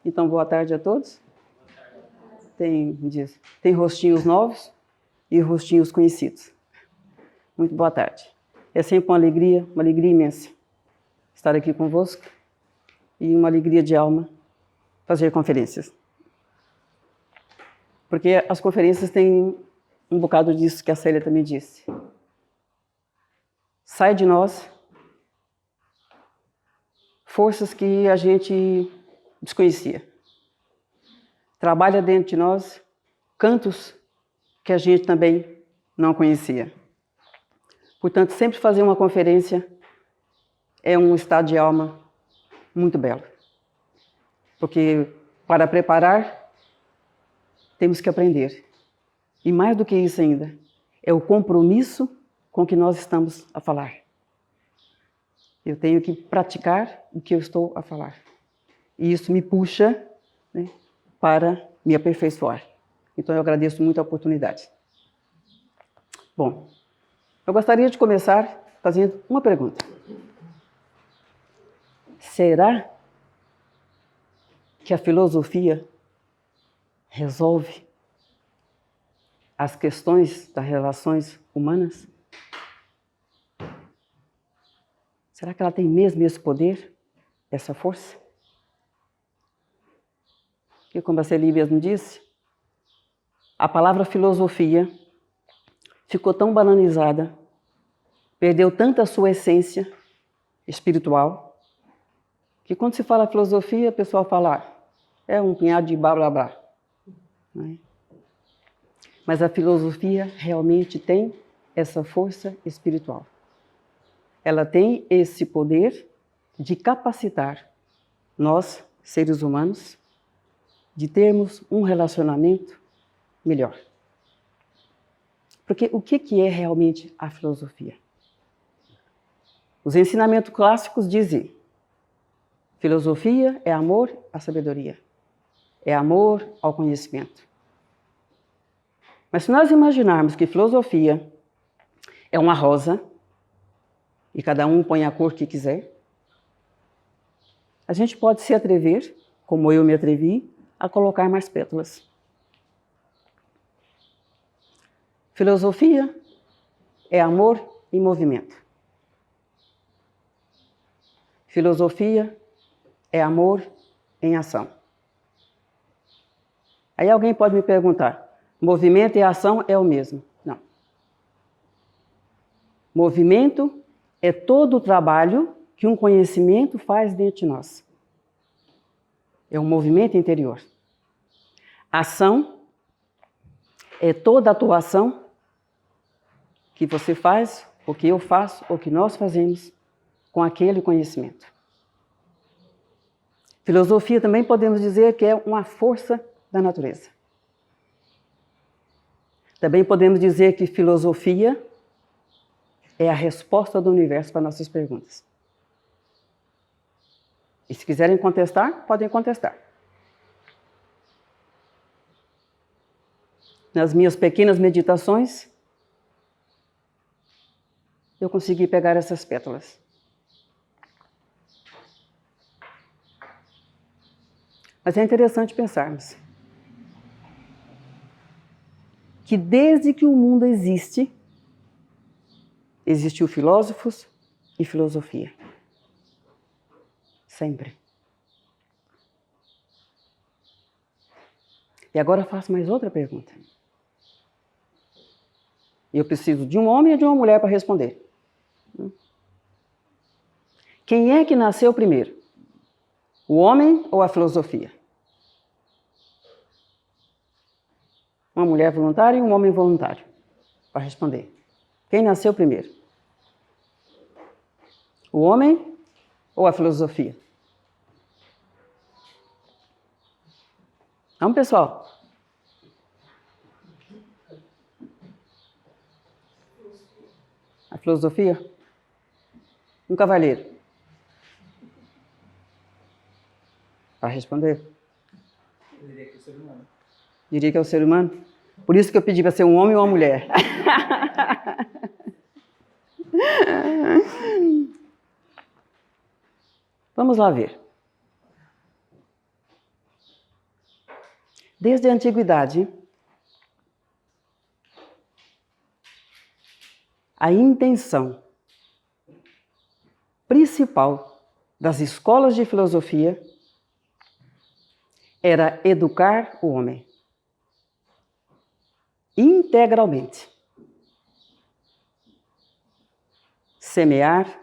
Então, boa tarde a todos. Tem rostinhos novos e rostinhos conhecidos. Muito boa tarde. É sempre uma alegria imensa estar aqui convosco e uma alegria de alma fazer conferências. Porque as conferências têm um bocado disso que a Célia também disse. Sai de nós forças que a gente desconhecia. Trabalha dentro de nós cantos que a gente também não conhecia. Portanto, sempre fazer uma conferência é um estado de alma muito belo. Porque para preparar, temos que aprender. E mais do que isso ainda, é o compromisso com que nós estamos a falar. Eu tenho que praticar o que eu estou a falar. E isso me puxa, né, para me aperfeiçoar. Então eu agradeço muito a oportunidade. Bom, eu gostaria de começar fazendo uma pergunta. Será que a filosofia resolve as questões das relações humanas? Será que ela tem mesmo esse poder, essa força? E como a Celi mesmo disse, a palavra filosofia ficou tão banalizada, perdeu tanta sua essência espiritual, que quando se fala filosofia, o pessoal fala, é um punhado de blá blá blá. Não é? Mas a filosofia realmente tem essa força espiritual. Ela tem esse poder de capacitar nós, seres humanos, de termos um relacionamento melhor. Porque o que é realmente a filosofia? Os ensinamentos clássicos dizem: filosofia é amor à sabedoria, é amor ao conhecimento. Mas se nós imaginarmos que filosofia é uma rosa, e cada um põe a cor que quiser, a gente pode se atrever, como eu me atrevi, a colocar mais pétalas. Filosofia é amor em movimento. Filosofia é amor em ação. Aí alguém pode me perguntar, movimento e ação é o mesmo? Não. Movimento é todo o trabalho que um conhecimento faz dentro de nós. É um movimento interior. Ação é toda a atuação que você faz, ou que eu faço, ou que nós fazemos com aquele conhecimento. Filosofia também podemos dizer que é uma força da natureza. Também podemos dizer que filosofia é a resposta do universo para nossas perguntas. E se quiserem contestar, podem contestar. Nas minhas pequenas meditações, eu consegui pegar essas pétalas. Mas é interessante pensarmos que desde que o mundo existe, existiu filósofos e filosofia. Sempre. E agora eu faço mais outra pergunta. Eu preciso de um homem e de uma mulher para responder. Quem é que nasceu primeiro? O homem ou a filosofia? Uma mulher voluntária e um homem voluntário para responder. Quem nasceu primeiro? O homem ou a filosofia? Vamos, pessoal. A filosofia? Um cavalheiro. Para responder? Eu diria que é o ser humano. Diria que é o ser humano? Por isso que eu pedi para ser um homem ou uma mulher. Vamos lá ver. Desde a antiguidade, a intenção principal das escolas de filosofia era educar o homem integralmente. Semear,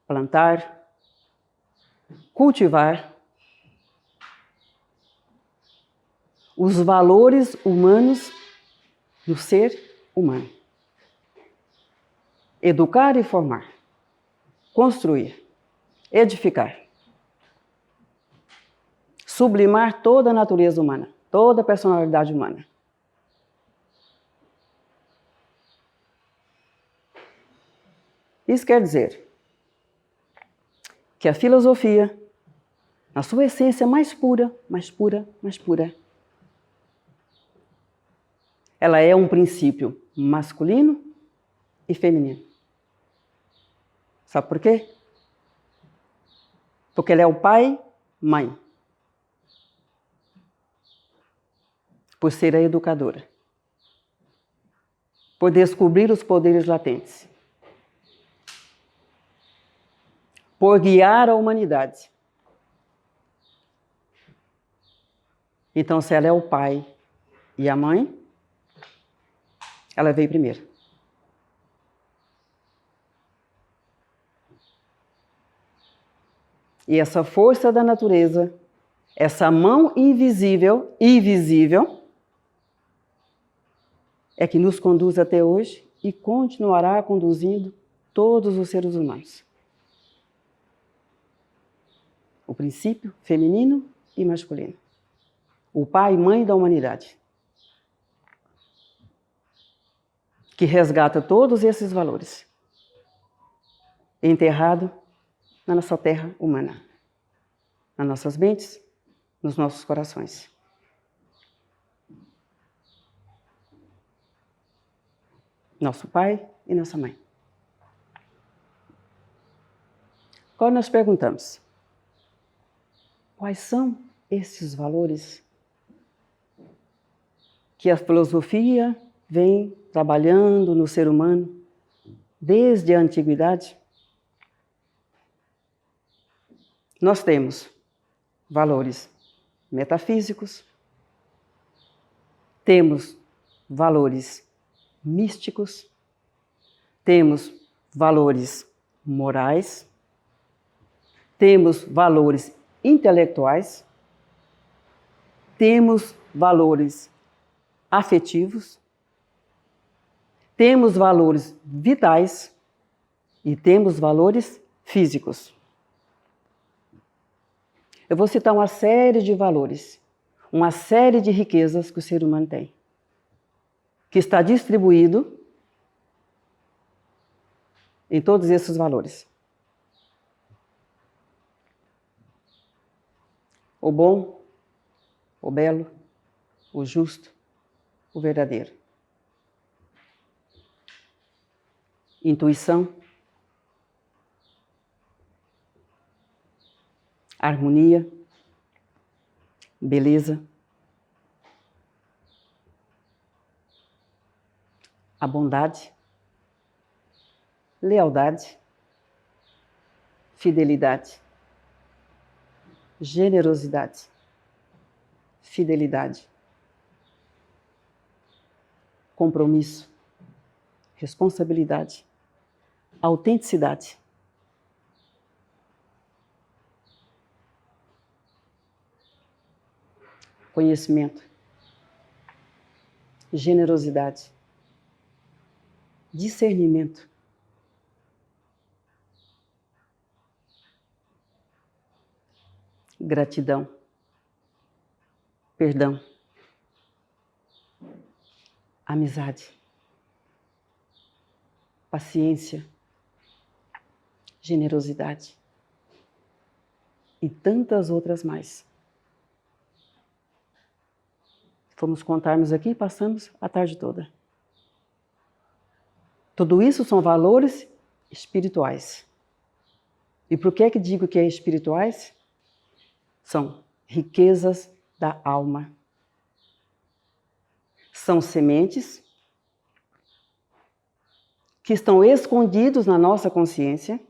plantar, cultivar os valores humanos no ser humano. Educar e formar, construir, edificar, sublimar toda a natureza humana, toda a personalidade humana. Isso quer dizer que a filosofia, na sua essência mais pura, ela é um princípio masculino e feminino. Sabe por quê? Porque ela é o pai, mãe. Por ser a educadora. Por descobrir os poderes latentes. Por guiar a humanidade. Então, se ela é o pai e a mãe, ela veio primeiro. E essa força da natureza, essa mão invisível e visível, é que nos conduz até hoje e continuará conduzindo todos os seres humanos. O princípio feminino e masculino. O pai e mãe da humanidade. Que resgata todos esses valores. Enterrado na nossa terra humana. Nas nossas mentes, nos nossos corações. Nosso pai e nossa mãe. Agora nós perguntamos, quais são esses valores que a filosofia vem trabalhando no ser humano desde a antiguidade? Nós temos valores metafísicos, temos valores místicos, temos valores morais, temos valores intelectuais, temos valores afetivos, temos valores vitais e temos valores físicos. Eu vou citar uma série de valores, uma série de riquezas que o ser humano tem, que está distribuído em todos esses valores. O bom, o belo, o justo, o verdadeiro. Intuição, harmonia, beleza, a bondade, lealdade, fidelidade, generosidade, fidelidade, compromisso, responsabilidade, autenticidade. Conhecimento, generosidade, discernimento, gratidão, perdão, amizade, paciência, generosidade e tantas outras mais. Fomos contarmos aqui e passamos a tarde toda. Tudo isso são valores espirituais. E por que digo que é espirituais? São riquezas da alma, são sementes que estão escondidos na nossa consciência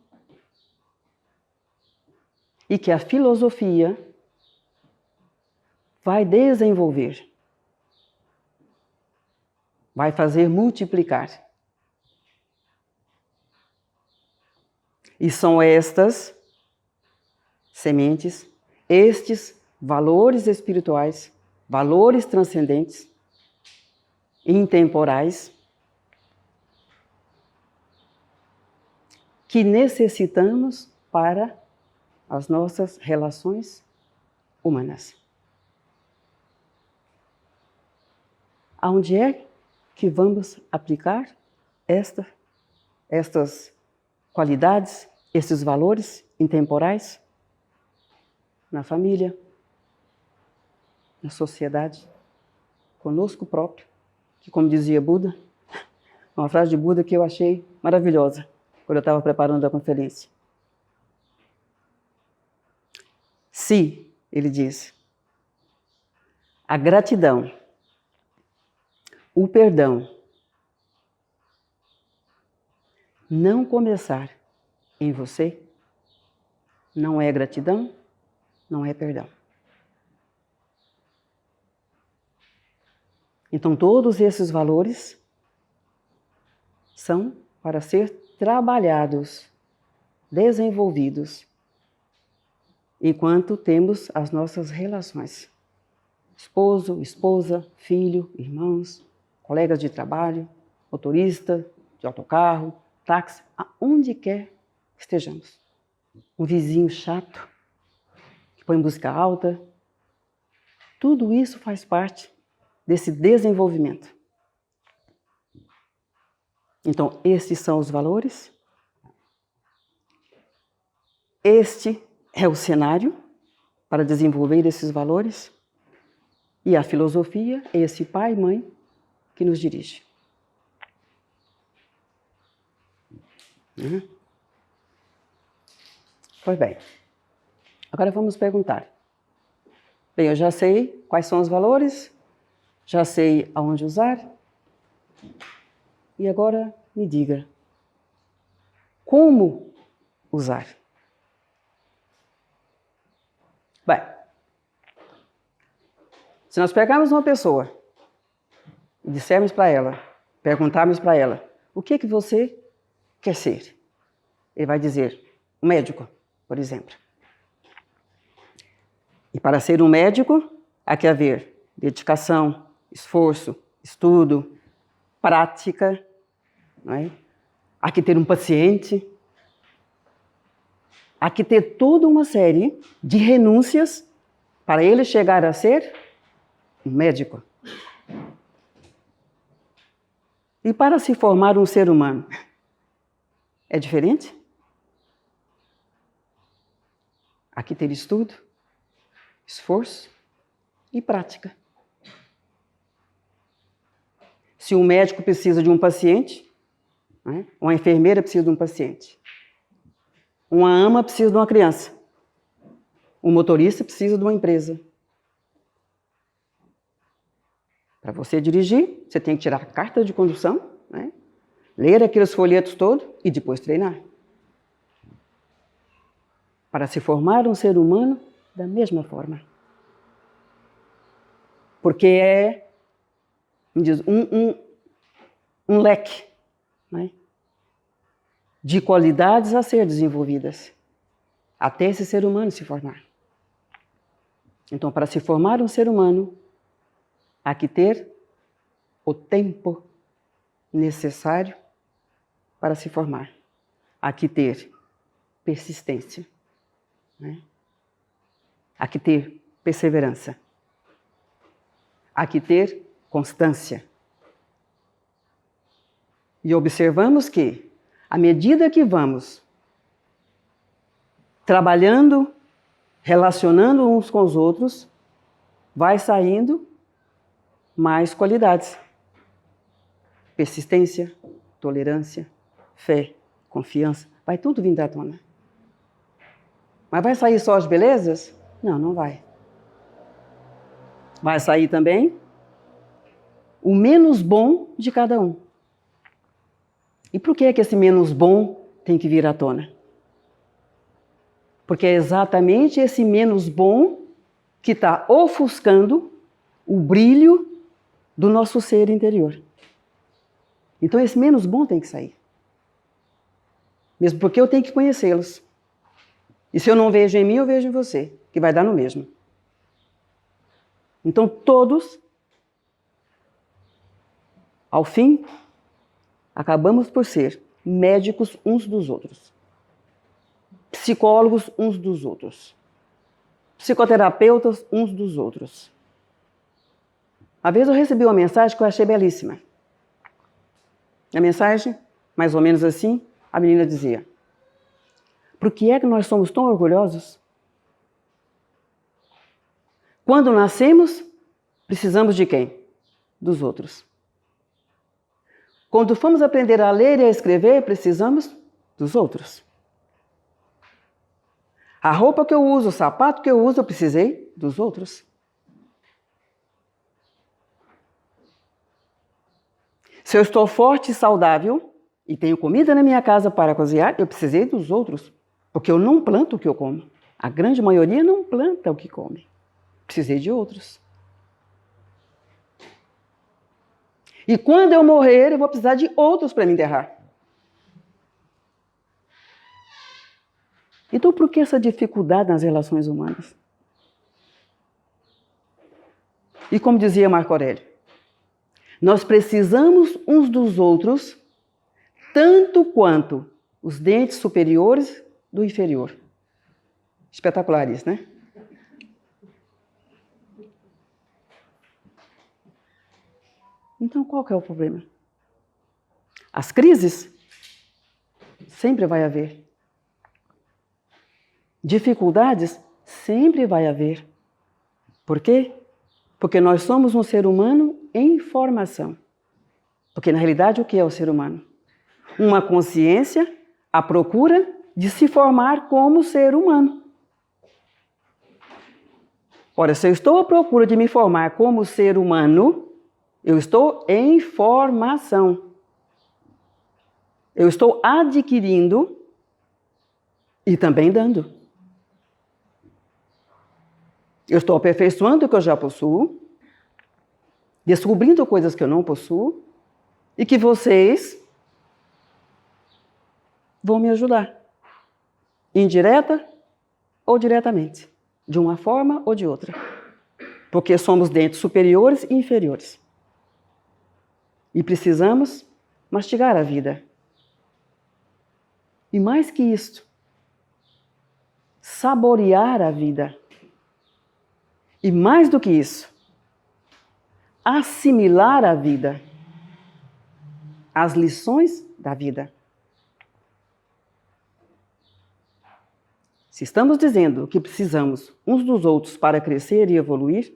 e que a filosofia vai desenvolver, vai fazer multiplicar. E são estas sementes, estes valores espirituais, valores transcendentes, intemporais, que necessitamos para as nossas relações humanas. Aonde é que vamos aplicar estas qualidades, esses valores intemporais? Na família, na sociedade, conosco próprio, que, como dizia Buda, uma frase de Buda que eu achei maravilhosa quando eu estava preparando a conferência. Se, ele diz, a gratidão, o perdão não começar em você, não é gratidão, não é perdão. Então, todos esses valores são para ser trabalhados, desenvolvidos, enquanto temos as nossas relações. Esposo, esposa, filho, irmãos, colegas de trabalho, motorista de autocarro, táxi, aonde quer que estejamos. Um vizinho chato, que põe música alta. Tudo isso faz parte desse desenvolvimento. Então, estes são os valores. Este é o cenário para desenvolver esses valores. E a filosofia é esse pai e mãe que nos dirige. Pois bem, agora vamos perguntar. Bem, eu já sei quais são os valores, já sei aonde usar, e agora me diga, como usar? Bem, se nós pegarmos uma pessoa e dissermos para ela, perguntarmos para ela, o que você quer ser? Ele vai dizer, um médico, por exemplo. E para ser um médico, há que haver dedicação, esforço, estudo, prática, não é? Há que ter um paciente, há que ter toda uma série de renúncias para ele chegar a ser um médico. E para se formar um ser humano, é diferente? Há que ter estudo, esforço e prática. Se um médico precisa de um paciente, né? Uma enfermeira precisa de um paciente, uma ama precisa de uma criança, um motorista precisa de uma empresa. Para você dirigir, você tem que tirar a carta de condução, né? Ler aqueles folhetos todos e depois treinar. Para se formar um ser humano, da mesma forma. Porque é, me diz, um leque, né, de qualidades a ser desenvolvidas, até esse ser humano se formar. Então, para se formar um ser humano, há que ter o tempo necessário para se formar. Há que ter persistência, né? Há que ter perseverança. Há que ter constância. E observamos que, à medida que vamos trabalhando, relacionando uns com os outros, vai saindo mais qualidades. Persistência, tolerância, fé, confiança, vai tudo vindo à tona. Mas vai sair só as belezas? Não, não vai. Vai sair também o menos bom de cada um. E por que é que esse menos bom tem que vir à tona? Porque é exatamente esse menos bom que está ofuscando o brilho do nosso ser interior. Então esse menos bom tem que sair. Mesmo porque eu tenho que conhecê-los. E se eu não vejo em mim, eu vejo em você, que vai dar no mesmo. Então todos, ao fim, acabamos por ser médicos uns dos outros, psicólogos uns dos outros, psicoterapeutas uns dos outros. Uma vez eu recebi uma mensagem que eu achei belíssima. A mensagem, mais ou menos assim, a menina dizia: por que é que nós somos tão orgulhosos? Quando nascemos, precisamos de quem? Dos outros. Quando fomos aprender a ler e a escrever, precisamos dos outros. A roupa que eu uso, o sapato que eu uso, eu precisei dos outros. Se eu estou forte e saudável e tenho comida na minha casa para cozinhar, eu precisei dos outros, porque eu não planto o que eu como. A grande maioria não planta o que come. Precisei de outros. E quando eu morrer, eu vou precisar de outros para me enterrar. Então, por que essa dificuldade nas relações humanas? E como dizia Marco Aurélio, nós precisamos uns dos outros tanto quanto os dentes superiores do inferior. Espetacular isso, né? Então, qual que é o problema? As crises sempre vai haver. Dificuldades sempre vai haver. Por quê? Porque nós somos um ser humano em formação. Porque, na realidade, o que é o ser humano? Uma consciência à procura de se formar como ser humano. Ora, se eu estou à procura de me formar como ser humano, eu estou em formação. Eu estou adquirindo e também dando. Eu estou aperfeiçoando o que eu já possuo, descobrindo coisas que eu não possuo e que vocês vão me ajudar, indireta ou diretamente, de uma forma ou de outra, porque somos dentes superiores e inferiores. E precisamos mastigar a vida. E mais que isto, saborear a vida. E mais do que isso, assimilar a vida, as lições da vida. Se estamos dizendo que precisamos uns dos outros para crescer e evoluir,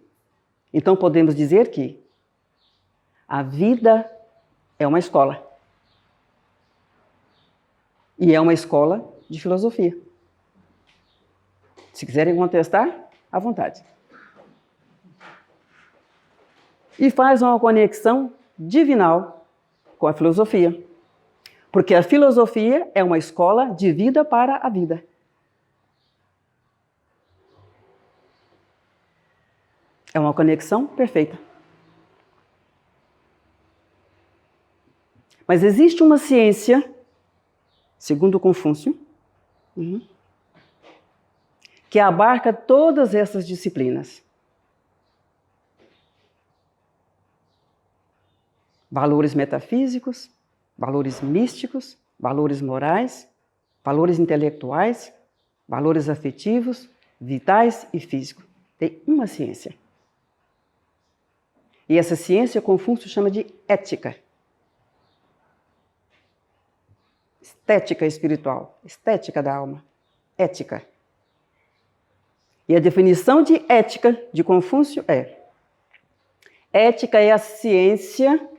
então podemos dizer que a vida é uma escola. E é uma escola de filosofia. Se quiserem contestar, à vontade. E faz uma conexão divinal com a filosofia. Porque a filosofia é uma escola de vida para a vida. É uma conexão perfeita. Mas existe uma ciência, segundo Confúcio, que abarca todas essas disciplinas. Valores metafísicos, valores místicos, valores morais, valores intelectuais, valores afetivos, vitais e físicos. Tem uma ciência. E essa ciência Confúcio chama de ética. Estética espiritual, estética da alma, ética. E a definição de ética de Confúcio é: ética é a ciência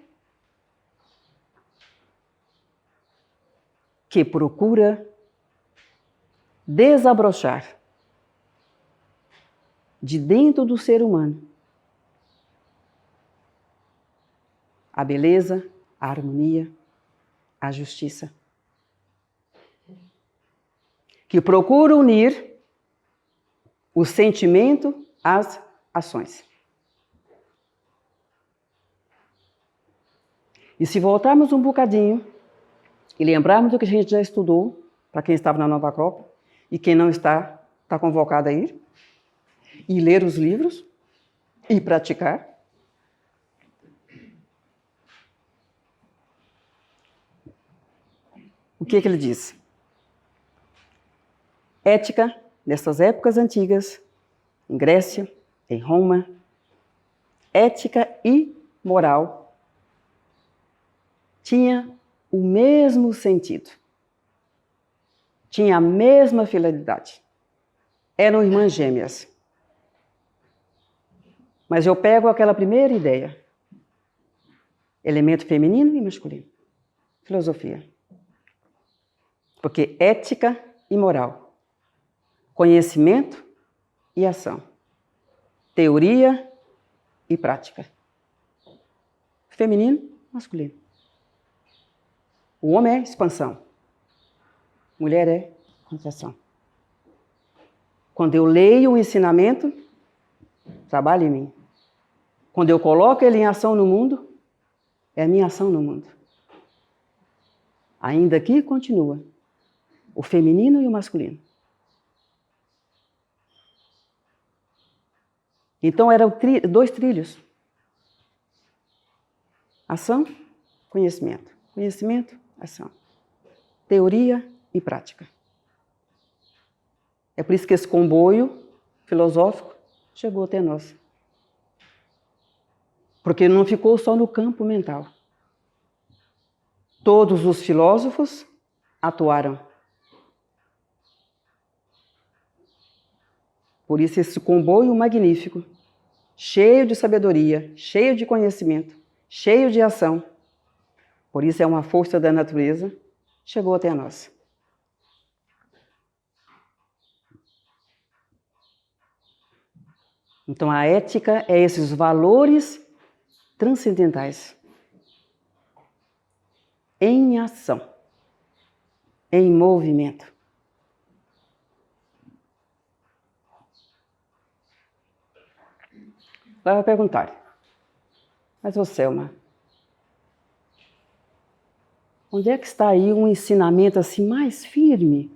que procura desabrochar de dentro do ser humano a beleza, a harmonia, a justiça. Que procura unir o sentimento às ações. E se voltarmos um bocadinho e lembrarmos do que a gente já estudou, para quem estava na Nova Acrópole, e quem não está, está convocado a ir, e ler os livros, e praticar. O que ele diz? Ética, nessas épocas antigas, em Grécia, em Roma, ética e moral tinha o mesmo sentido. Tinha a mesma finalidade. Eram irmãs gêmeas. Mas eu pego aquela primeira ideia. Elemento feminino e masculino. Filosofia. Porque ética e moral. Conhecimento e ação. Teoria e prática. Feminino, masculino. O homem é expansão. Mulher é contração. Quando eu leio o ensinamento, trabalha em mim. Quando eu coloco ele em ação no mundo, é a minha ação no mundo. Ainda aqui continua o feminino e o masculino. Então eram dois trilhos. Ação, conhecimento. Conhecimento, ação. Teoria e prática. É por isso que esse comboio filosófico chegou até nós. Porque não ficou só no campo mental. Todos os filósofos atuaram. Por isso esse comboio magnífico, cheio de sabedoria, cheio de conhecimento, cheio de ação, por isso é uma força da natureza, chegou até nós. Então a ética é esses valores transcendentais em ação, em movimento. Agora eu vou perguntar, mas ô Selma, onde é que está aí um ensinamento assim mais firme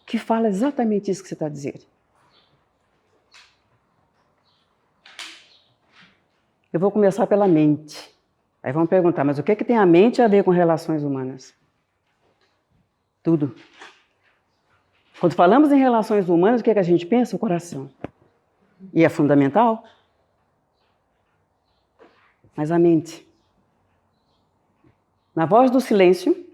que fala exatamente isso que você está dizendo? Eu vou começar pela mente. Aí vamos perguntar, mas o que é que tem a mente a ver com relações humanas? Tudo. Quando falamos em relações humanas, o que é que a gente pensa? O coração. E é fundamental. Mas a mente. Na Voz do Silêncio,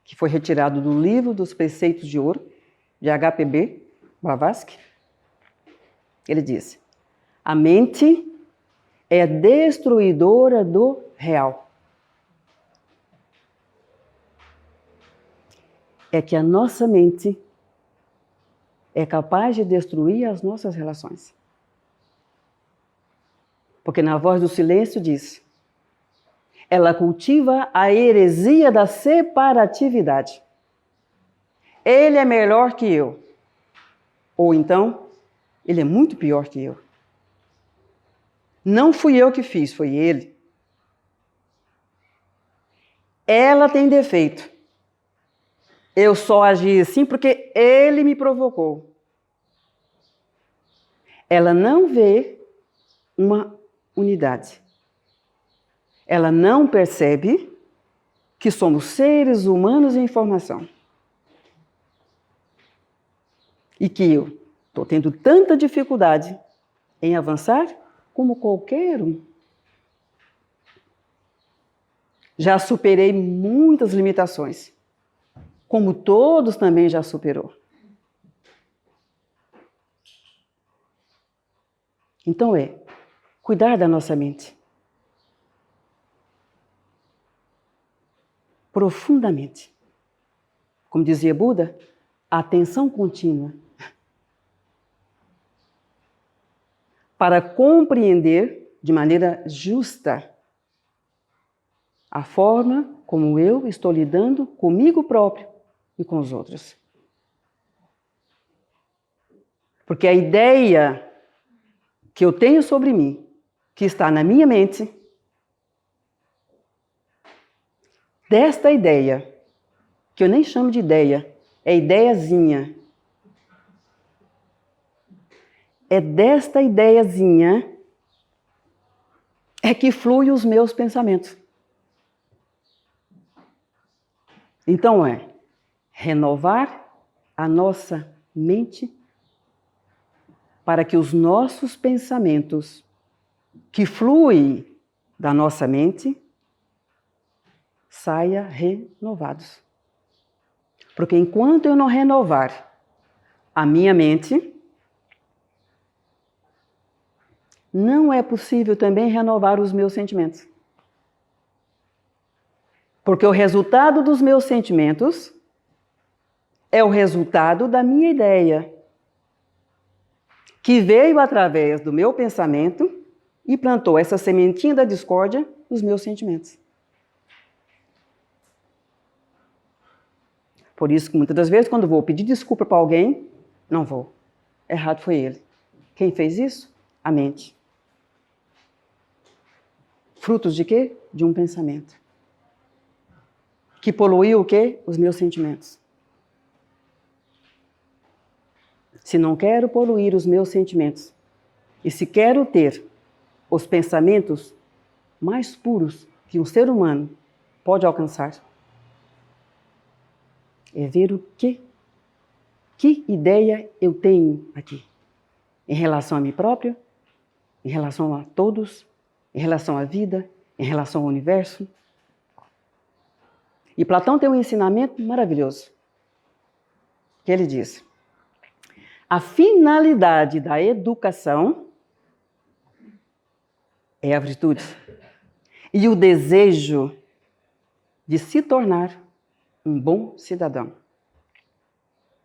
que foi retirado do livro dos Preceitos de Ouro, de H.P.B. Blavatsky, ele diz: a mente é destruidora do real. É que a nossa mente é capaz de destruir as nossas relações. Porque na Voz do Silêncio diz: ela cultiva a heresia da separatividade. Ele é melhor que eu. Ou então, ele é muito pior que eu. Não fui eu que fiz, foi ele. Ela tem defeito. Eu só agi assim porque ele me provocou. Ela não vê uma unidade. Ela não percebe que somos seres humanos em formação. E que eu estou tendo tanta dificuldade em avançar como qualquer um. Já superei muitas limitações, como todos também já superou. Então cuidar da nossa mente. Profundamente. Como dizia Buda, a atenção contínua. para compreender de maneira justa a forma como eu estou lidando comigo próprio e com os outros. Porque a ideia que eu tenho sobre mim, que está na minha mente, desta ideia, que eu nem chamo de ideia, é ideiazinha. É desta ideiazinha é que fluem os meus pensamentos. Então renovar a nossa mente para que os nossos pensamentos que fluem da nossa mente saiam renovados. Porque enquanto eu não renovar a minha mente, não é possível também renovar os meus sentimentos. Porque o resultado dos meus sentimentos é o resultado da minha ideia, que veio através do meu pensamento e plantou essa sementinha da discórdia nos meus sentimentos. Por isso que muitas das vezes, quando vou pedir desculpa para alguém, não vou. Errado foi ele. Quem fez isso? A mente. Frutos de quê? De um pensamento. Que poluiu o quê? Os meus sentimentos. Se não quero poluir os meus sentimentos, e se quero ter os pensamentos mais puros que um ser humano pode alcançar, é ver o que ideia eu tenho aqui, em relação a mim próprio, em relação a todos, em relação à vida, em relação ao universo. E Platão tem um ensinamento maravilhoso, que ele diz: a finalidade da educação é a virtude e o desejo de se tornar um bom cidadão.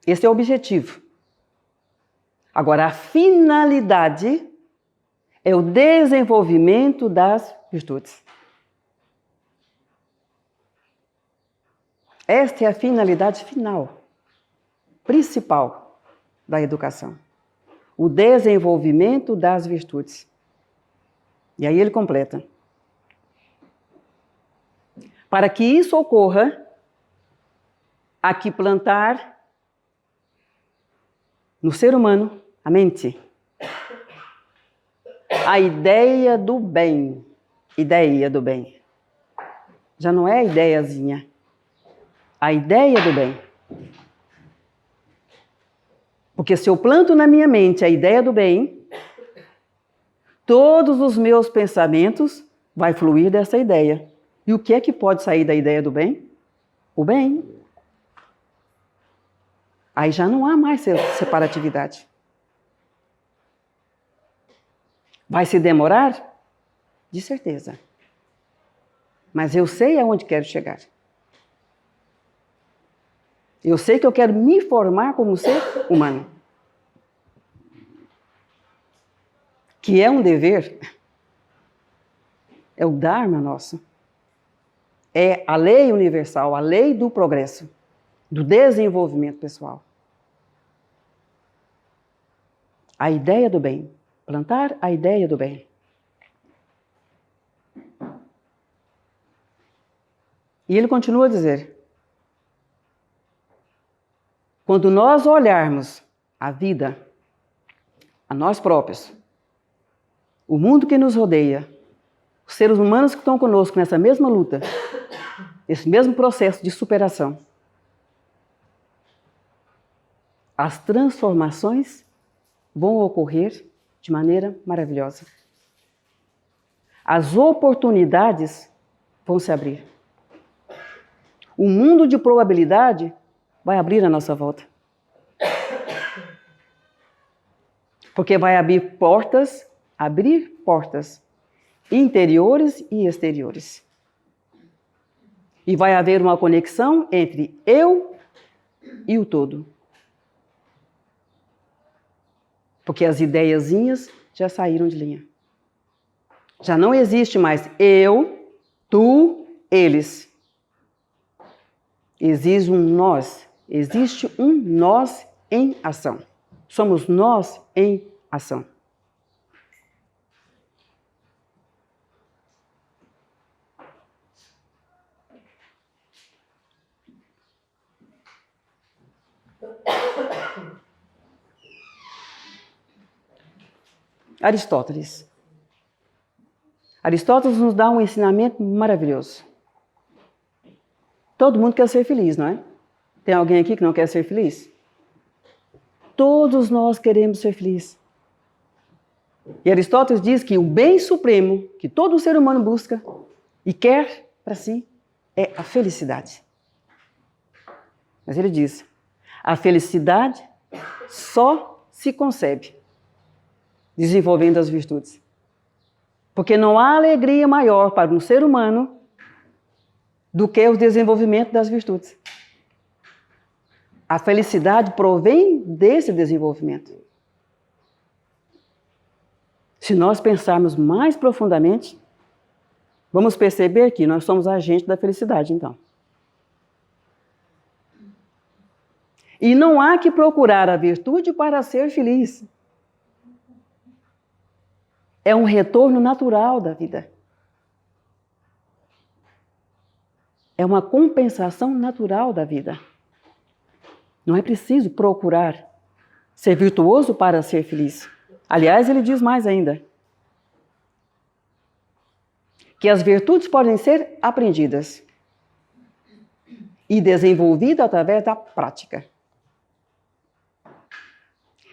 Esse é o objetivo. Agora, a finalidade é o desenvolvimento das virtudes. Esta é a finalidade final, principal da educação. O desenvolvimento das virtudes. E aí ele completa: para que isso ocorra, há que plantar no ser humano, a mente, a ideia do bem. Ideia do bem. Já não é ideiazinha. A ideia do bem. Porque se eu planto na minha mente a ideia do bem, todos os meus pensamentos vão fluir dessa ideia. E o que é que pode sair da ideia do bem? O bem. Aí já não há mais separatividade. Vai se demorar? De certeza. Mas eu sei aonde quero chegar. Eu sei que eu quero me formar como ser humano. Que é um dever. É o Dharma nosso. É a lei universal, a lei do progresso, do desenvolvimento pessoal. A ideia do bem. Plantar a ideia do bem. E ele continua a dizer: quando nós olharmos a vida, a nós próprios, o mundo que nos rodeia, os seres humanos que estão conosco nessa mesma luta, esse mesmo processo de superação, as transformações vão ocorrer de maneira maravilhosa. As oportunidades vão se abrir. O mundo de probabilidade vai abrir à nossa volta. Porque vai abrir portas interiores e exteriores. E vai haver uma conexão entre eu e o todo. Porque as ideiazinhas já saíram de linha. Já não existe mais eu, tu, eles. Existe um nós em ação. Somos nós em ação. Aristóteles. Aristóteles nos dá um ensinamento maravilhoso. Todo mundo quer ser feliz, não é? Tem alguém aqui que não quer ser feliz? Todos nós queremos ser felizes. E Aristóteles diz que o bem supremo que todo ser humano busca e quer para si é a felicidade. Mas ele diz, a felicidade só se concebe desenvolvendo as virtudes. Porque não há alegria maior para um ser humano do que o desenvolvimento das virtudes. A felicidade provém desse desenvolvimento. Se nós pensarmos mais profundamente, vamos perceber que nós somos agentes da felicidade, então. E não há que procurar a virtude para ser feliz. É um retorno natural da vida. É uma compensação natural da vida. Não é preciso procurar ser virtuoso para ser feliz. Aliás, ele diz mais ainda. Que as virtudes podem ser aprendidas e desenvolvidas através da prática.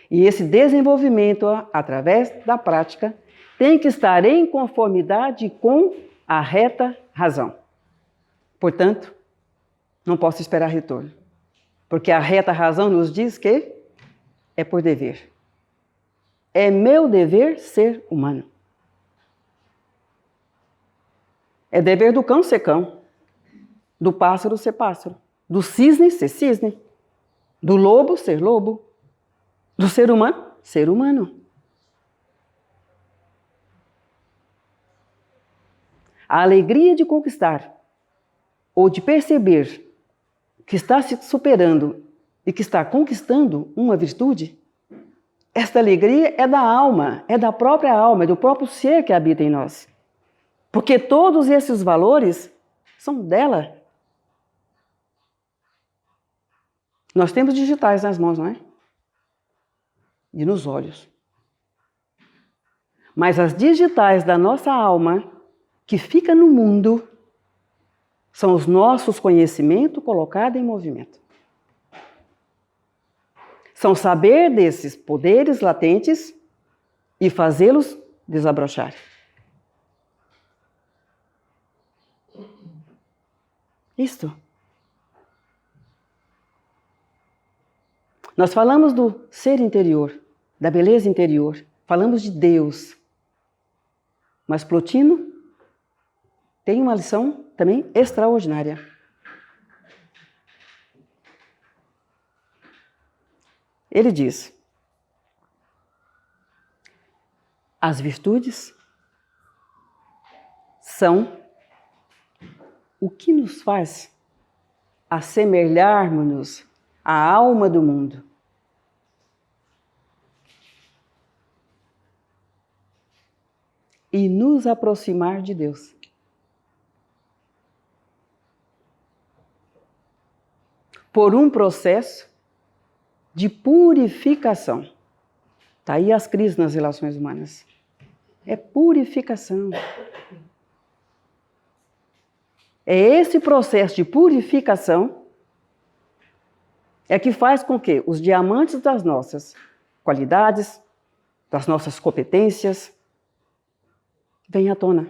E esse desenvolvimento através da prática tem que estar em conformidade com a reta razão. Portanto, não posso esperar retorno. Porque a reta razão nos diz que é por dever. É meu dever ser humano. É dever do cão ser cão, do pássaro ser pássaro, do cisne ser cisne, do lobo ser lobo, do ser humano ser humano. A alegria de conquistar ou de perceber que está se superando e que está conquistando uma virtude, esta alegria é da alma, é da própria alma, é do próprio ser que habita em nós. Porque todos esses valores são dela. Nós temos digitais nas mãos, não é? E nos olhos. Mas as digitais da nossa alma, que fica no mundo, são os nossos conhecimentos colocados em movimento. São saber desses poderes latentes e fazê-los desabrochar. Isto. Nós falamos do ser interior, da beleza interior, falamos de Deus. Mas Plotino tem uma lição também extraordinária. Ele diz: as virtudes são o que nos faz assemelharmos-nos à alma do mundo. E nos aproximar de Deus. Por um processo de purificação. Está aí as crises nas relações humanas. É purificação. É esse processo de purificação é que faz com que os diamantes das nossas qualidades, das nossas competências, venham à tona.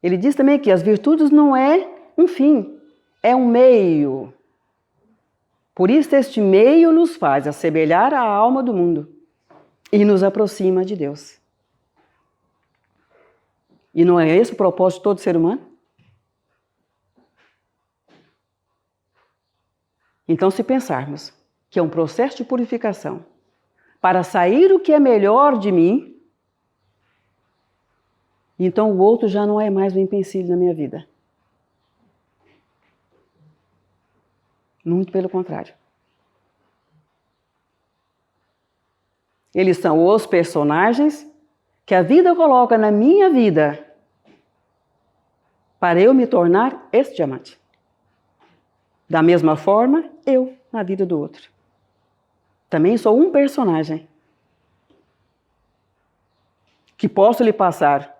Ele diz também que as virtudes não é um fim, é um meio. Por isso este meio nos faz assemelhar a alma do mundo e nos aproxima de Deus. E não é esse o propósito de todo ser humano? Então, se pensarmos que é um processo de purificação para sair o que é melhor de mim, então o outro já não é mais um empecilho na minha vida. Muito pelo contrário. Eles são os personagens que a vida coloca na minha vida para eu me tornar esse diamante. Da mesma forma, eu na vida do outro. Também sou um personagem que posso lhe passar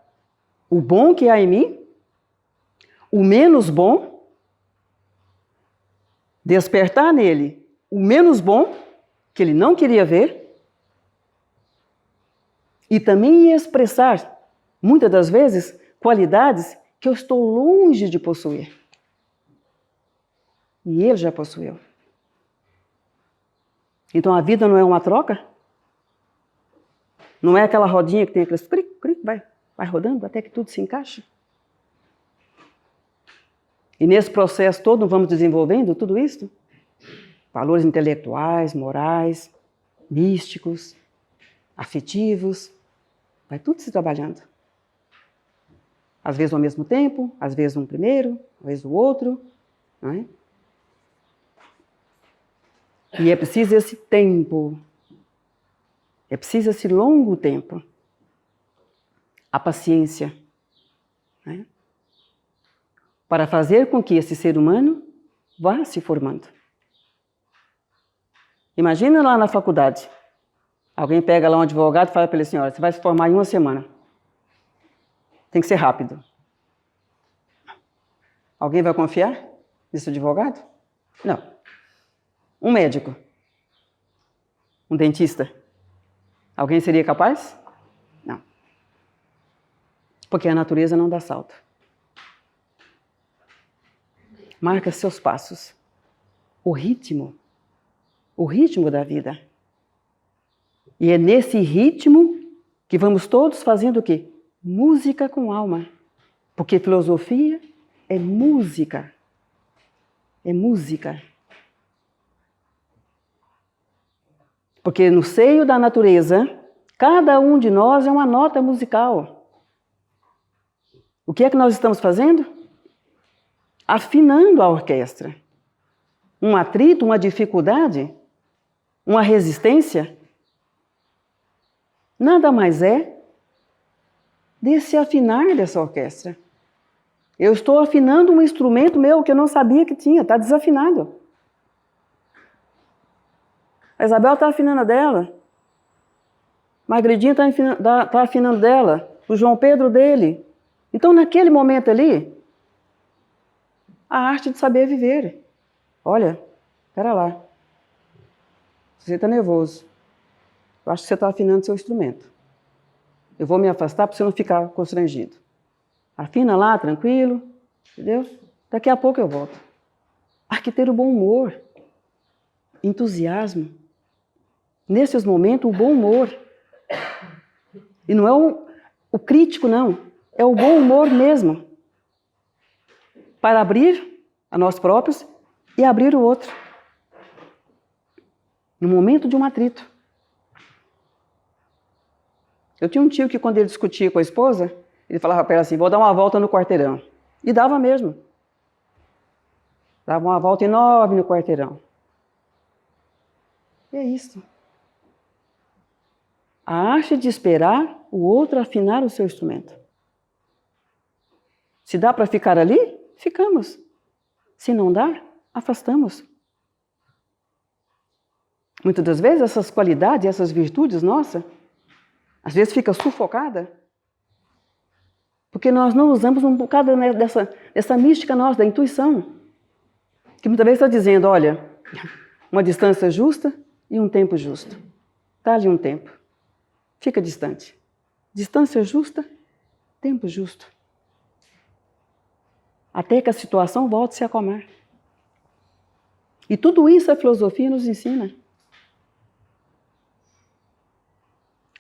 o bom que há em mim, o menos bom, despertar nele o menos bom que ele não queria ver e também expressar, muitas das vezes, qualidades que eu estou longe de possuir. E ele já possuiu. Então a vida não é uma troca? Não é aquela rodinha que tem aqueles cric, cric, vai rodando até que tudo se encaixa? E nesse processo todo vamos desenvolvendo tudo isso? Valores intelectuais, morais, místicos, afetivos, vai tudo se trabalhando. Às vezes ao mesmo tempo, às vezes um primeiro, às vezes o outro, não é? E é preciso esse tempo, é preciso esse longo tempo, a paciência, né? Para fazer com que esse ser humano vá se formando. Imagina lá na faculdade, alguém pega lá um advogado e fala para ele assim, olha, você vai se formar em 1 semana. Tem que ser rápido. Alguém vai confiar nesse advogado? Não. Um médico? Um dentista? Alguém seria capaz? Não. Porque a natureza não dá salto. Marca seus passos. O ritmo da vida. E é nesse ritmo que vamos todos fazendo o quê? Música com alma. Porque filosofia é música. É música. Porque no seio da natureza, cada um de nós é uma nota musical. O que é que nós estamos fazendo? Afinando a orquestra. Um atrito, uma dificuldade, uma resistência, nada mais é desse afinar dessa orquestra. Eu estou afinando um instrumento meu que eu não sabia que tinha, está desafinado. A Isabel está afinando a dela. Margredinha está afinando dela. O João Pedro dele. Então, naquele momento ali, a arte de saber viver. Olha, espera lá. Você está nervoso. Eu acho que você está afinando seu instrumento. Eu vou me afastar para você não ficar constrangido. Afina lá, tranquilo. Entendeu? Daqui a pouco eu volto. Há que ter o bom humor. Entusiasmo. Nesses momentos, o bom humor. E não é o crítico, não. É o bom humor mesmo. Para abrir a nós próprios e abrir o outro. No momento de um atrito. Eu tinha um tio que, quando ele discutia com a esposa, ele falava para ela assim, vou dar uma volta no quarteirão. E dava mesmo. Dava uma volta enorme no quarteirão. E é isso. A arte de esperar o outro afinar o seu instrumento. Se dá para ficar ali, ficamos. Se não dá, afastamos. Muitas das vezes essas qualidades, essas virtudes nossas, às vezes fica sufocada, porque nós não usamos um bocado dessa mística nossa, da intuição, que muitas vezes está dizendo, olha, uma distância justa e um tempo justo. Dá-lhe um tempo. Fica distante. Distância justa, tempo justo. Até que a situação volte a se acalmar. E tudo isso a filosofia nos ensina.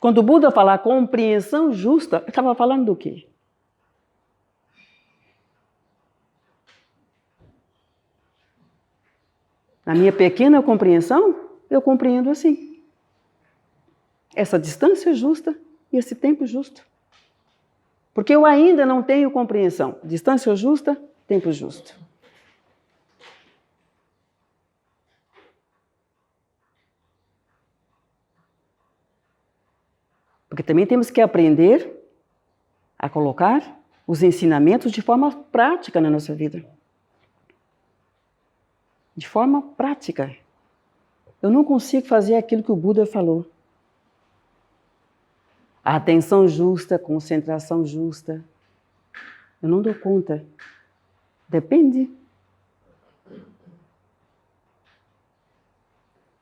Quando o Buda fala compreensão justa, ele estava falando do quê? Na minha pequena compreensão, eu compreendo assim. essa distância justa e esse tempo justo. Porque eu ainda não tenho compreensão. Distância justa, tempo justo. Porque também temos que aprender a colocar os ensinamentos de forma prática na nossa vida. De forma prática. Eu não consigo fazer aquilo que o Buda falou. A atenção justa, concentração justa. Eu não dou conta. Depende.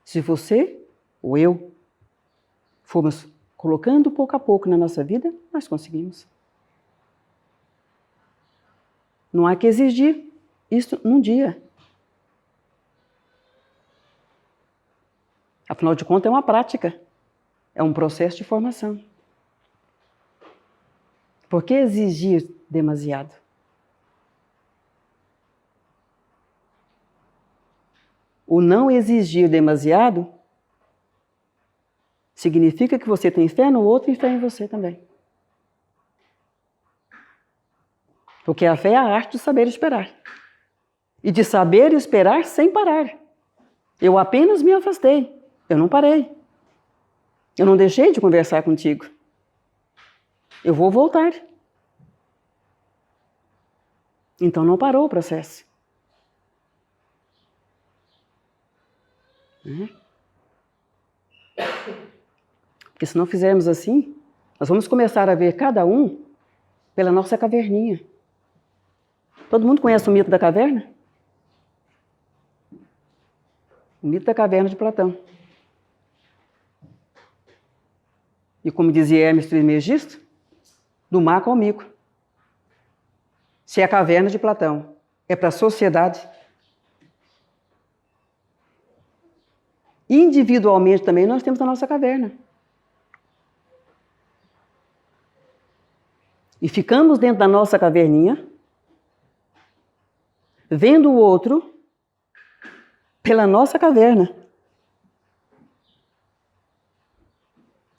Se você ou eu formos colocando pouco a pouco na nossa vida, nós conseguimos. Não há que exigir isso num dia. Afinal de contas, é uma prática. É um processo de formação. Por que exigir demasiado? O não exigir demasiado significa que você tem fé no outro e fé em você também. Porque a fé é a arte de saber esperar. E de saber esperar sem parar. Eu apenas me afastei. Eu não parei. Eu não deixei de conversar contigo. Eu vou voltar. Então não parou o processo. Porque se não fizermos assim, nós vamos começar a ver cada um pela nossa caverninha. Todo mundo conhece o mito da caverna? O mito da caverna de Platão. E como dizia Hermes Trismegisto, do maco ao mico. Se é a caverna de Platão é para a sociedade, individualmente também nós temos a nossa caverna. E ficamos dentro da nossa caverninha, vendo o outro pela nossa caverna.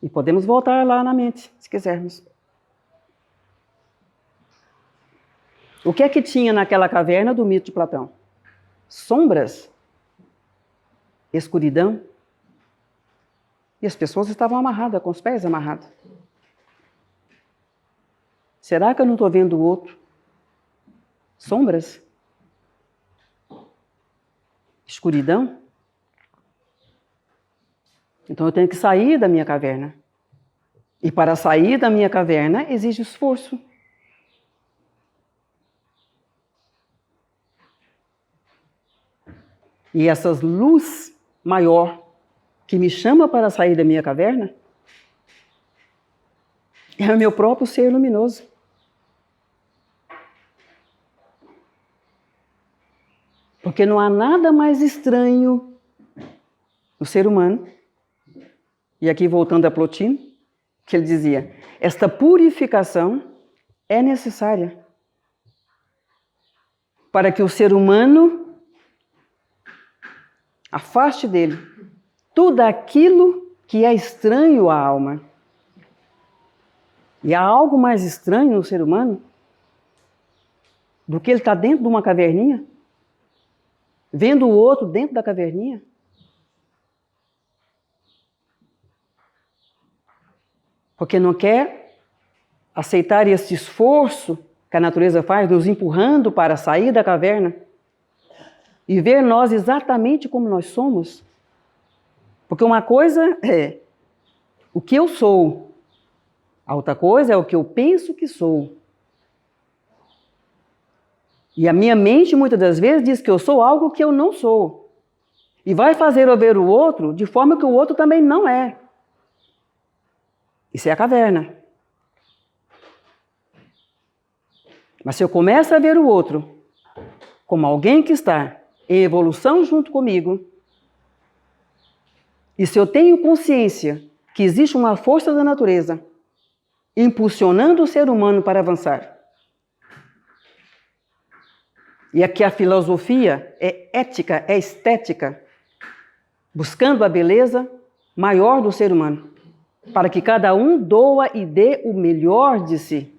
E podemos voltar lá na mente, se quisermos. O que é que tinha naquela caverna do mito de Platão? Sombras, escuridão, e as pessoas estavam amarradas, com os pés amarrados. Será que eu não estou vendo o outro? Sombras? Escuridão? Então eu tenho que sair da minha caverna. E para sair da minha caverna exige esforço. E essa luz maior que me chama para sair da minha caverna é o meu próprio ser luminoso. Porque não há nada mais estranho no ser humano. E aqui voltando a Plotino, que ele dizia, esta purificação é necessária para que o ser humano afaste dele tudo aquilo que é estranho à alma. E há algo mais estranho no ser humano do que ele estar dentro de uma caverninha, vendo o outro dentro da caverninha. Porque não quer aceitar esse esforço que a natureza faz, nos empurrando para sair da caverna e ver nós exatamente como nós somos. Porque uma coisa é o que eu sou, a outra coisa é o que eu penso que sou. E a minha mente muitas das vezes diz que eu sou algo que eu não sou. E vai fazer eu ver o outro de forma que o outro também não é. Isso é a caverna. Mas se eu começo a ver o outro como alguém que está em evolução junto comigo, e se eu tenho consciência que existe uma força da natureza impulsionando o ser humano para avançar, e aqui a filosofia é ética, é estética, buscando a beleza maior do ser humano. para que cada um doa e dê o melhor de si.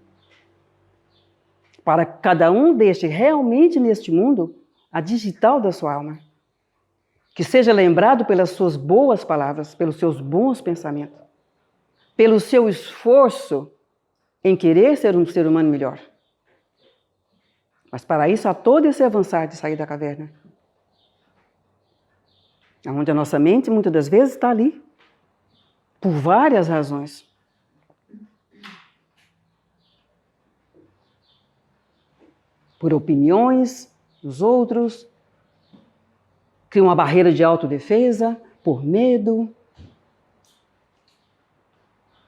Para que cada um deixe realmente neste mundo a digital da sua alma. Que seja lembrado pelas suas boas palavras, pelos seus bons pensamentos, pelo seu esforço em querer ser um ser humano melhor. Mas para isso há todo esse avançar de sair da caverna. Onde a nossa mente muitas das vezes está ali, por várias razões. Por opiniões dos outros, cria uma barreira de autodefesa, por medo,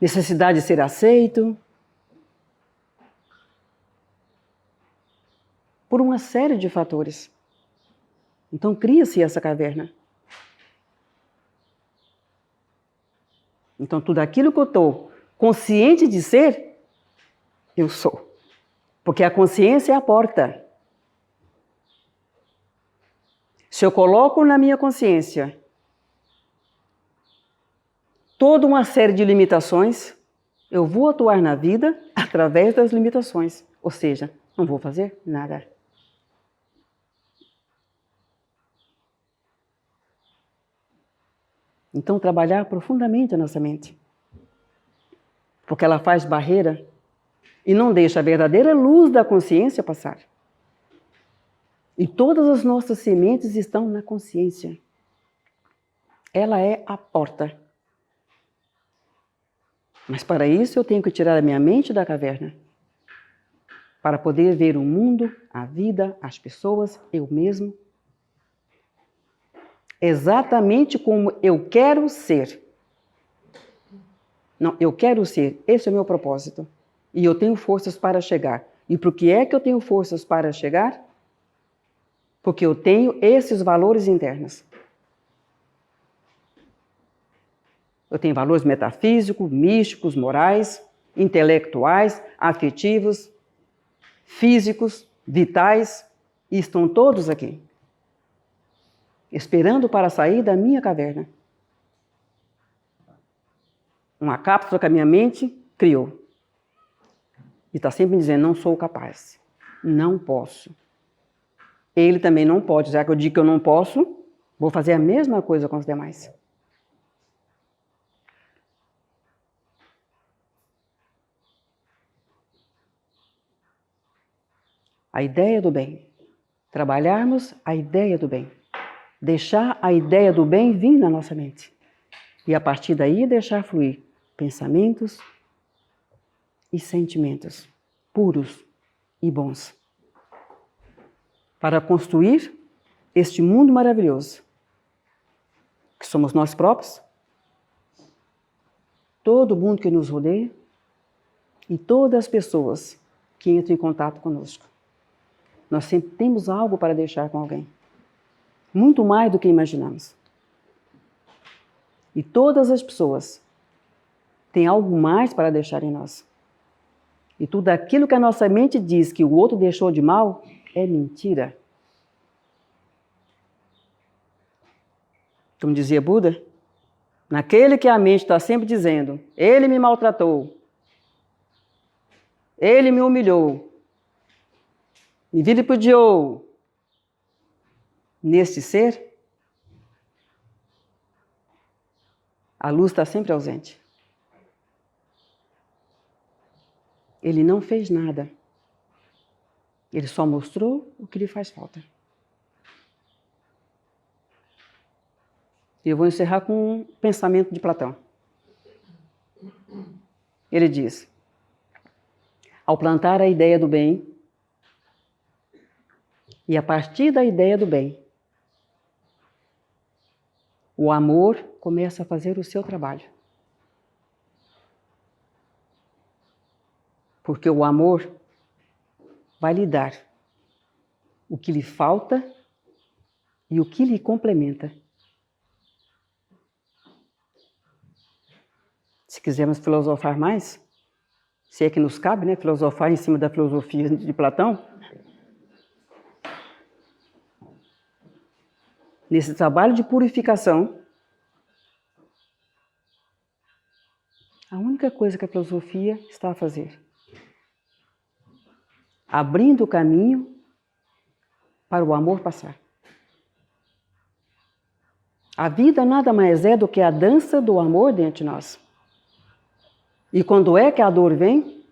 necessidade de ser aceito, por uma série de fatores. Então cria-se essa caverna. Então tudo aquilo que eu estou consciente de ser, eu sou. Porque a consciência é a porta. Se eu coloco na minha consciência toda uma série de limitações, eu vou atuar na vida através das limitações. Ou seja, não vou fazer nada. Então, trabalhar profundamente a nossa mente. Porque ela faz barreira e não deixa a verdadeira luz da consciência passar. E todas as nossas sementes estão na consciência. Ela é a porta. Mas para isso eu tenho que tirar a minha mente da caverna. Para poder ver o mundo, a vida, as pessoas, eu mesmo. Exatamente como eu quero ser. Não, eu quero ser. Esse é o meu propósito. E eu tenho forças para chegar. E por que é que eu tenho forças para chegar? Porque eu tenho esses valores internos. Eu tenho valores metafísicos, místicos, morais, intelectuais, afetivos, físicos, vitais, e estão todos aqui, esperando para sair da minha caverna. Uma cápsula que a minha mente criou. E está sempre me dizendo, não sou capaz, não posso. Ele também não pode, já que eu digo que eu não posso, vou fazer a mesma coisa com os demais. A ideia do bem. Trabalharmos a ideia do bem. Deixar a ideia do bem vir na nossa mente. E a partir daí deixar fluir pensamentos e sentimentos puros e bons. Para construir este mundo maravilhoso, que somos nós próprios, todo mundo que nos rodeia e todas as pessoas que entram em contato conosco. Nós sempre temos algo para deixar com alguém. Muito mais do que imaginamos. E todas as pessoas têm algo mais para deixar em nós. E tudo aquilo que a nossa mente diz que o outro deixou de mal é mentira. Como dizia Buda, naquele que a mente está sempre dizendo, ele me maltratou, ele me humilhou, me vilipendiou. Neste ser, a luz está sempre ausente. Ele não fez nada. Ele só mostrou o que lhe faz falta. E eu vou encerrar com um pensamento de Platão. Ele diz, ao plantar a ideia do bem, e a partir da ideia do bem, o amor começa a fazer o seu trabalho. Porque o amor vai lhe dar o que lhe falta e o que lhe complementa. Se quisermos filosofar mais, se é que nos cabe, né, filosofar em cima da filosofia de Platão, nesse trabalho de purificação, A única coisa que a filosofia está a fazer. Abrindo o caminho para o amor passar. A vida nada mais é do que a dança do amor dentro de nós. E quando é que a dor vem?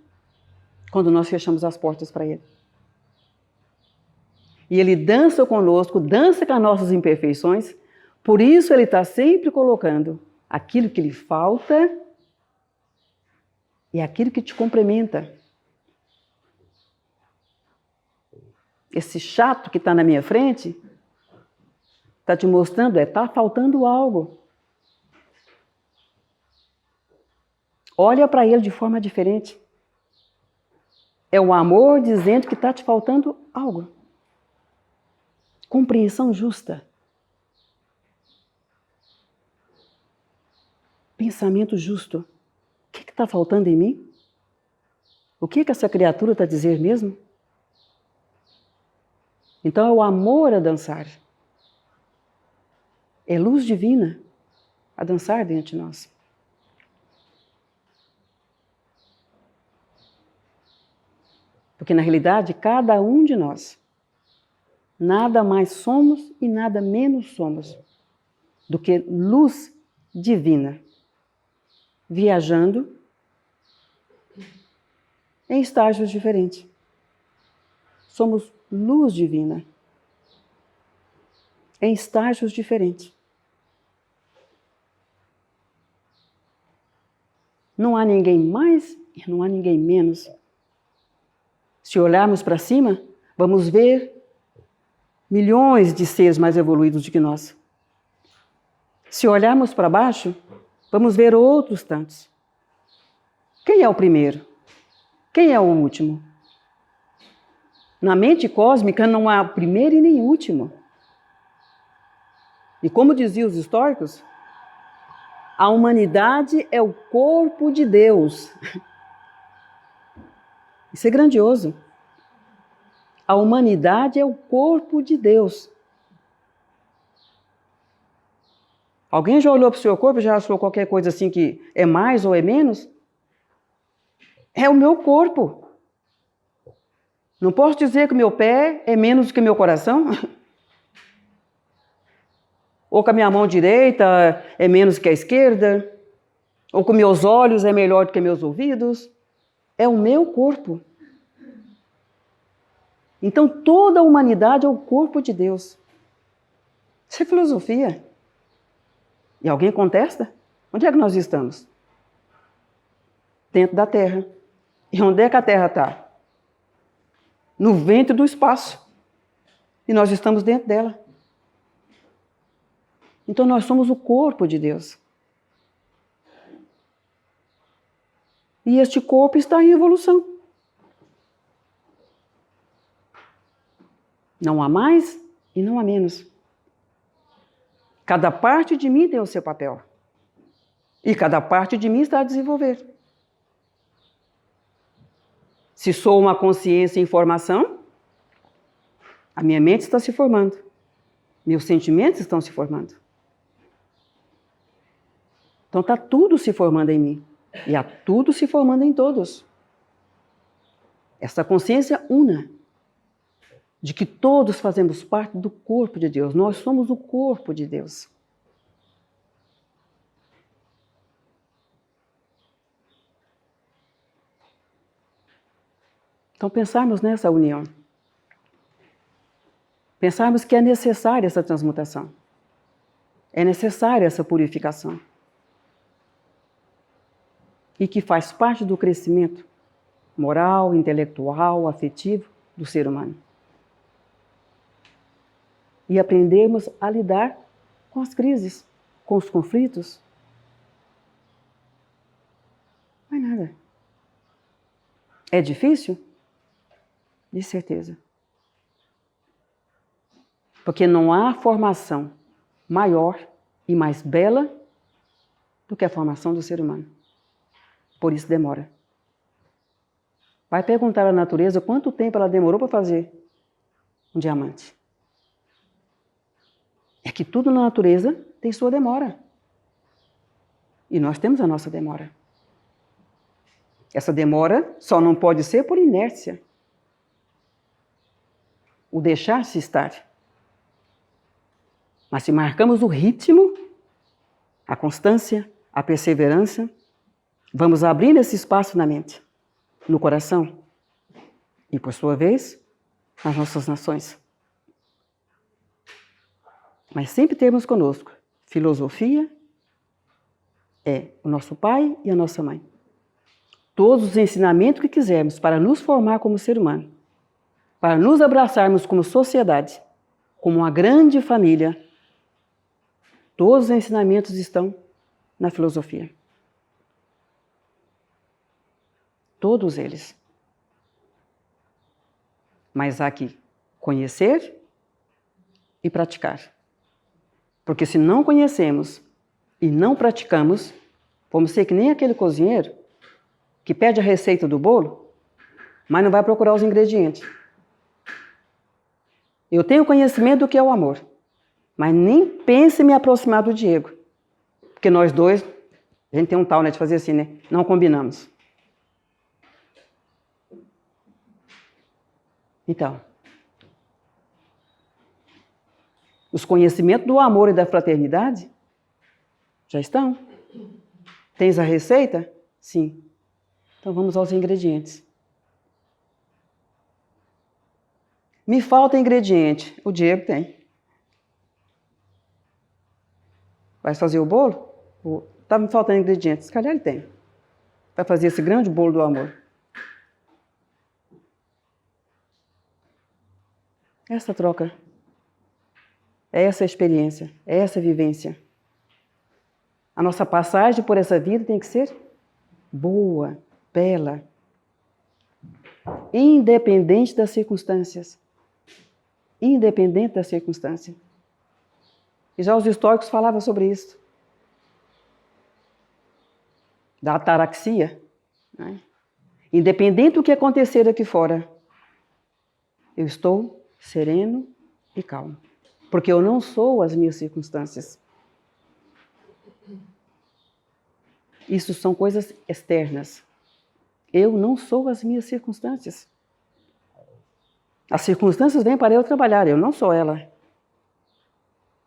Quando nós fechamos as portas para ele. E ele dança conosco, dança com as nossas imperfeições, por isso ele está sempre colocando aquilo que lhe falta e aquilo que te complementa. Esse chato que está na minha frente está te mostrando, está faltando algo. Olha para ele de forma diferente. É o amor dizendo que está te faltando algo. Compreensão justa. Pensamento justo. O que está faltando em mim? O que essa criatura está a dizer mesmo? Então é o amor a dançar. É luz divina a dançar dentro de nós. Porque na realidade, cada um de nós, nada mais somos e nada menos somos do que luz divina, viajando em estágios diferentes. Somos luz divina em estágios diferentes. Não há ninguém mais e não há ninguém menos. Se olharmos para cima, vamos ver milhões de seres mais evoluídos do que nós. Se olharmos para baixo, vamos ver outros tantos. Quem é o primeiro? Quem é o último? Na mente cósmica não há primeiro e nem último. E como diziam os históricos, a humanidade é o corpo de Deus. Isso é grandioso. A humanidade é o corpo de Deus. Alguém já olhou para o seu corpo e já achou qualquer coisa assim que é mais ou é menos? É o meu corpo. Não posso dizer que o meu pé é menos do que o meu coração? Ou que a minha mão direita é menos que a esquerda? Ou que meus olhos é melhor do que meus ouvidos? É o meu corpo. Então toda a humanidade é o corpo de Deus. Isso é filosofia. E alguém contesta? Onde é que nós estamos? Dentro da Terra. E onde é que a Terra está? No ventre do espaço. E nós estamos dentro dela. Então nós somos o corpo de Deus. E este corpo está em evolução. Não há mais e não há menos. Cada parte de mim tem o seu papel. E cada parte de mim está a desenvolver. Se sou uma consciência em formação, a minha mente está se formando. Meus sentimentos estão se formando. Então está tudo se formando em mim. E há tudo se formando em todos. Essa consciência una. De que todos fazemos parte do corpo de Deus. Nós somos o corpo de Deus. Então pensarmos nessa união. Pensarmos que é necessária essa transmutação. É necessária essa purificação. E que faz parte do crescimento moral, intelectual, afetivo do ser humano. E aprendermos a lidar com as crises, com os conflitos. Não é nada. É difícil? De certeza. Porque não há formação maior e mais bela do que a formação do ser humano. Por isso demora. Vai perguntar à natureza quanto tempo ela demorou para fazer um diamante. É que tudo na natureza tem sua demora. E nós temos a nossa demora. Essa demora só não pode ser por inércia. O deixar-se estar. Mas se marcamos o ritmo, a constância, a perseverança, vamos abrindo esse espaço na mente, no coração e, por sua vez, nas nossas nações. Mas sempre temos conosco filosofia é o nosso pai e a nossa mãe. Todos os ensinamentos que quisermos para nos formar como ser humano, para nos abraçarmos como sociedade, como uma grande família, todos os ensinamentos estão na filosofia. Todos eles. Mas há que conhecer e praticar. Porque se não conhecemos e não praticamos, vamos ser que nem aquele cozinheiro que pede a receita do bolo, mas não vai procurar os ingredientes. Eu tenho conhecimento do que é o amor, mas nem pense em me aproximar do Diego. Porque nós dois, a gente tem um tal, né, de fazer assim, né? Não combinamos. Então, os conhecimentos do amor e da fraternidade já estão. Tens a receita? Sim. Então vamos aos ingredientes. Me falta ingrediente. O Diego tem. Vai fazer o bolo? Tá me faltando ingredientes. Se calhar ele tem. Vai fazer esse grande bolo do amor. Essa troca. É essa experiência. É essa vivência. A nossa passagem por essa vida tem que ser boa, bela, independente das circunstâncias. Independente da circunstância. E já os históricos falavam sobre isso. Da ataraxia. Né? Independente do que acontecer aqui fora, eu estou sereno e calmo. Porque eu não sou as minhas circunstâncias. Isso são coisas externas. Eu não sou as minhas circunstâncias. As circunstâncias vêm para eu trabalhar, eu não sou ela.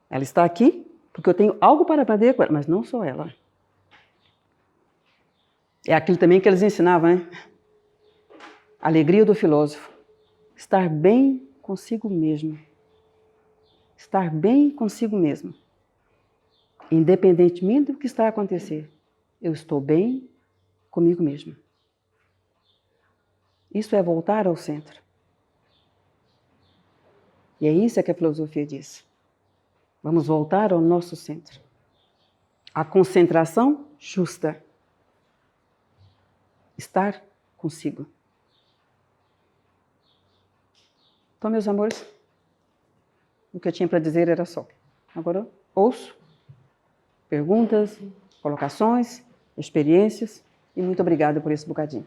Ela está aqui porque eu tenho algo para aprender com ela, mas não sou ela. É aquilo também que eles ensinavam, né? A alegria do filósofo. Estar bem consigo mesmo. Estar bem consigo mesmo. Independentemente do que está a acontecer, eu estou bem comigo mesmo. Isso é voltar ao centro. E é isso que a filosofia diz. Vamos voltar ao nosso centro. A concentração justa. Estar consigo. Então, meus amores, o que eu tinha para dizer era só. Agora, ouço perguntas, colocações, experiências e muito obrigada por esse bocadinho.